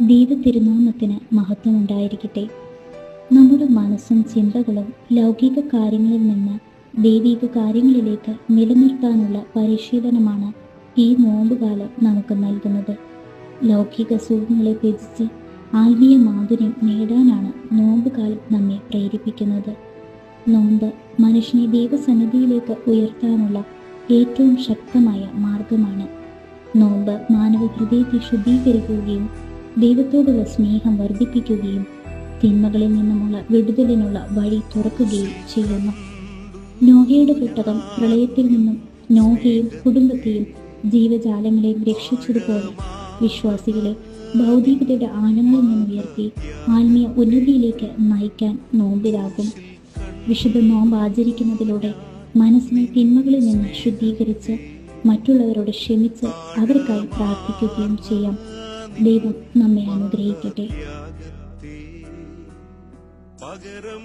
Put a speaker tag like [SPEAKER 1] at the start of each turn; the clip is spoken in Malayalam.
[SPEAKER 1] ദൈവത്തിരുനാമത്തിന് മഹത്വമുണ്ടായിരിക്കട്ടെ. നമ്മുടെ മനസ്സും ചിന്തകളും ലൗകിക കാര്യങ്ങളിൽ നിന്ന് ദൈവിക കാര്യങ്ങളിലേക്ക് നിലനിർത്താനുള്ള പരിശീലനമാണ് ഈ നോമ്പുകാലം നമുക്ക് നൽകുന്നത്. ലൗകിക സുഖങ്ങളെ ത്യജിച്ച് ആത്മീയ മാധുര്യം നേടാനാണ് നോമ്പുകാലം നമ്മെ പ്രേരിപ്പിക്കുന്നത്. നോമ്പ് മനുഷ്യനെ ദൈവസന്നിധിയിലേക്ക് ഉയർത്താനുള്ള ഏറ്റവും ശക്തമായ മാർഗമാണ്. നോമ്പ് മാനവ ഹൃദയത്തെ ശുദ്ധീകരിക്കുകയും ദൈവത്തോടുള്ള സ്നേഹം വർദ്ധിപ്പിക്കുകയും തിന്മകളിൽ നിന്നുമുള്ള വിടുതലിനുള്ള വഴി തുറക്കുകയും ചെയ്യുന്നു. നോഹയുടെ പെട്ടകം പ്രളയത്തിൽ നിന്നും നോഹയും കുടുംബത്തെയും ജീവജാലങ്ങളെയും രക്ഷിച്ചതുപോലെ വിശ്വാസികളെ ഭൗതികതയുടെ ആഴങ്ങളിൽ നിന്നുയർത്തി ആത്മീയ ഉന്നതിയിലേക്ക് നയിക്കാൻ നോമ്പിലാകും. വിശുദ്ധ നോമ്പ് ആചരിക്കുന്നതിലൂടെ മനസ്സിനെ തിന്മകളിൽ നിന്ന് ശുദ്ധീകരിച്ച് മറ്റുള്ളവരോട് ക്ഷമിച്ച് അവർക്കായി പ്രാർത്ഥിക്കുകയും ചെയ്യാം. ദൈവം നമ്മെ അനുഗ്രഹിക്കട്ടെ.
[SPEAKER 2] പകരം